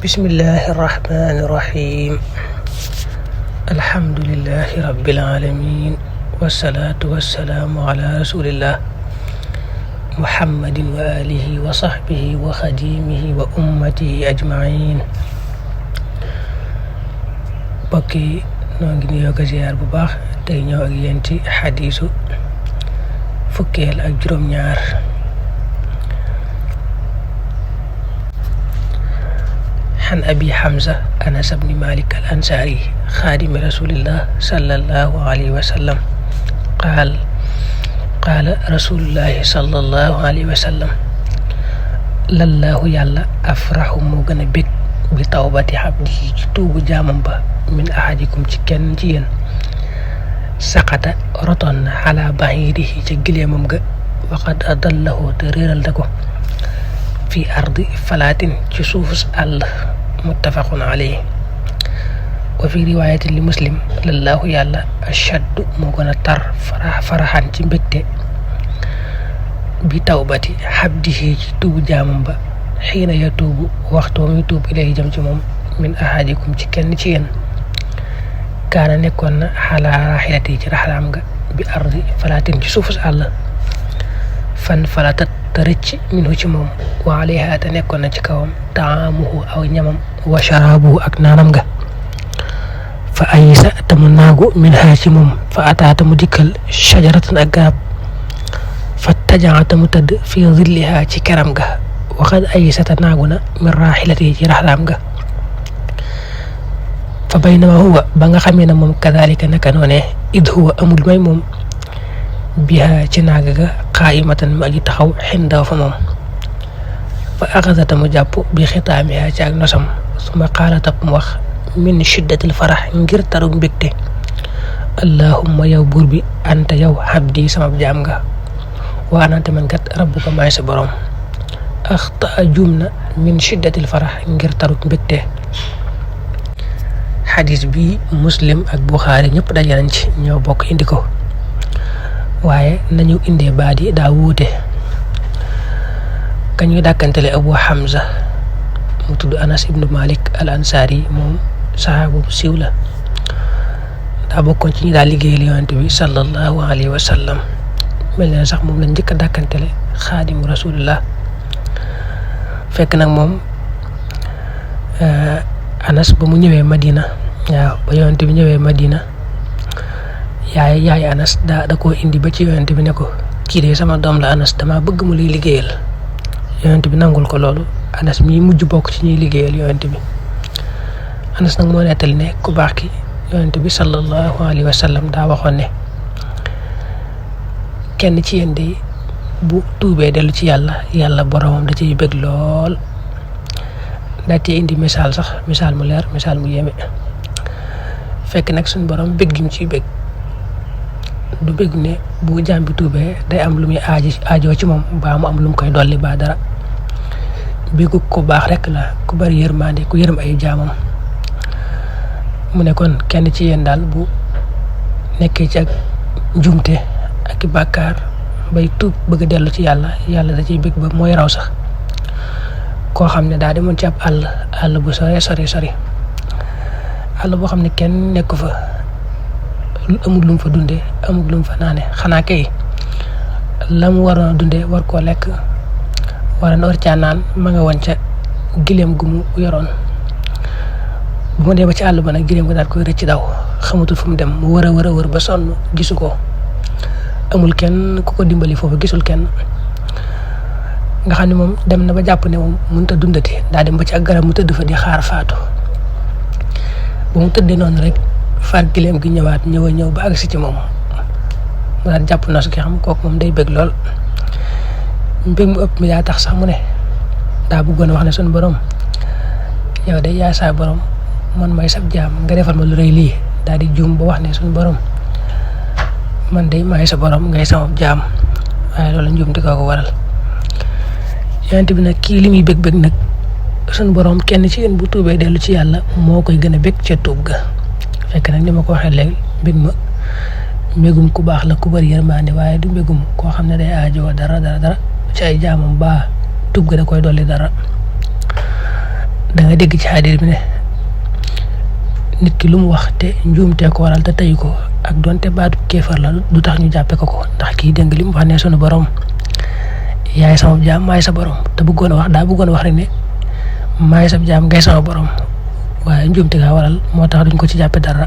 bismillahi irrahmani irrahim alhamdulillahi rabbil alamin wassalatu wassalamu ala rasulillah muhammadin wa alihi wa sahbihi wa khadimihi wa ummatihi ajmain. bokki noo ngi nuyoo ko ziyaar bu baax tey ñëw ak yéen ci xadiisu fukkeel ak juróom-ñaar. عن أبي حمزة أنس بن مالك الأنصاري خادم رسول الله صلى الله عليه وسلم قال رسول الله صلى الله عليه وسلم لله يالا أفرح مو gëna bég bi tawbati abdihi ci tuubu jaamam ba min ahadikum ci kenn ci yéen saqata rotoon na ala bahirihi ca gileemam ga waqad adallahu te réeral da ko fi ardi falaatin ci suufus àll muttafaqun alayhi wa fi riwaayatin li muslim lallaahu yàlla ashaddu moo gën a tar faraxan ci mbégte bi tawbati xabdihi ci tuubu jaamam ba xiina ya tuubu waxtu muy tuub ilayhi jëm ci moom min ahadikum ci kenn ci yéen kaana nekkoon na xalaa raxilati ci raxlaam nga bi ardi falaatin ci suufus àll fan falatat te rëcc minhu ci moom wa alayha te nekkoon na ci kawam taamuhu aw ñamam wa sharaabuhu ak naanam nga fa ayisa te mu naagu min haa ci moom fa ataa te mu dikkal shajaratan ak garab fa tajaa te mu tëdd fi zilliha ci keram ga waxad ayisa te naagu na min raaxilati ci raxlaam ga fa baynama huwa ba nga xamee ne moom kadalika naka noonee id huwa amul may moom biha ci naaga ga qaayimatan mu aji taxaw xindaw fa moom fa axasata mu jàpp bi xitaamiha ci ak nosam suma qaalatab mu wax min shiddatil farax ngir tarug mbégte allahumma yow buur bi anta yow abdi sama jaam nga wa ana man kat rabbuka maay sa borom axta juum na min shiddatil farax ngir tarug mbégte. xadis bi muslim ak buxaari ñëpp daje nañ ci ñoo bokk indi ko waaye nañu indee baat yi daa wuute. ka ñuy dàkkantele Abu Hamza mu tudd Anas ibnu Malik al Ansari moom saxaabu bu siiw la daa bokkoon ci ñi daal liggéeyal yonent bi sallallahu alayhi wa sallam mel ne sax moom lañ njëkk a dàkkantele xaadimu rasulillah. fekk nag moom Anas ba mu ñëwee Madina ba yonent bi ñëwee Madina yaay Anas da koo indi ba ci yonent bi ne ko kii de sama doom la Anas dama bëgg mu lay liggéeyal. yonent bi nangul ko loolu Anas mi mujj bokk ci ñuy liggéeyal yonent bi. Anas nag moo nettali ne ku baax ki yonent bi sallallahu alayhi wa sallam daa waxoon ne kenn ci yéen de bu tuubee dellu ci yàlla boromam da ciy bëgg lool. daa cee indi misaal mu leer misaal mu yéeme fekk nag suñu borom bëgg gi mu ciy bëgg du bëgg ne bu jaam bi tuubee day am lu muy aajoo ci moom baa mu am lu mu koy dolli baa dara bëggu ko baax rek la ku bari yërmande ku yërëm ay jaamam. mu ne kon kenn ci yéen daal bu nekkee ci ak njumte ak i bàkkaar bay tuub bëgg dellu ci yàlla da ciy bëgg ba mooy raw sax koo xam ne daa demoon ci ab àll bu sori àll boo xam ne kenn nekku fa amul lu mu fa dunde amul lu mu fa naane xanaa kay la mu waroon a dunde war koo lekk war caa naan ma nga woon ca gileem gu mu yoroon. bu ma dee ba ci àll ba nag gileem ga daal koy rëcc daw xamatul fu mu dem mu wër a ba sonn gisu ko amul kenn ku ko dimbali foofu gisul kenn nga xam ne moom dem na ba jàpp ne moom mënut a dundati daa dem ba ci ak garab mu tëdd fa di xaar faatu. ba mu tëddee noonu rek faat gileem gi ñëw ba agsi ci moom mu daal jàpp na su ki xam kooku moom day bëgg lool. mbég mu ëpp mi daa tax sax mu ne daa bëggoon a wax ne suñu borom yow day yaay saa borom man may sab jaam nga defal ma lu rëy lii daal di juum ba wax ne suñu borom man day maay sa borom ngay sama jaam waaye loolu njuum di ko waral. yonent bi nag kii li muy bëgg nag suñu borom kenn ci yéen bu tuubee dellu ci yàlla moo koy gën a bëgg ca tuub ga. fekk nag ni ma ko waxee léegi mbégum ku baax la ku bari yërmande waaye du mbégum koo xam ne day aajoo dara ci ay jaamam ba tuub ga da koy dolli dara. da nga dégg ci hadith bi ne nit ki lu mu wax te njuumte ko waral te tey ko ak donte baatu kéefar la du tax ñu jàppe ko ndax kii dégg li mu wax ne sunu borom yaay sama jaam maay sa borom te bëggoon wax rek ne maay sa jaam ngay sama borom waaye njuumte ga waral moo tax duñ ko ci jàppe dara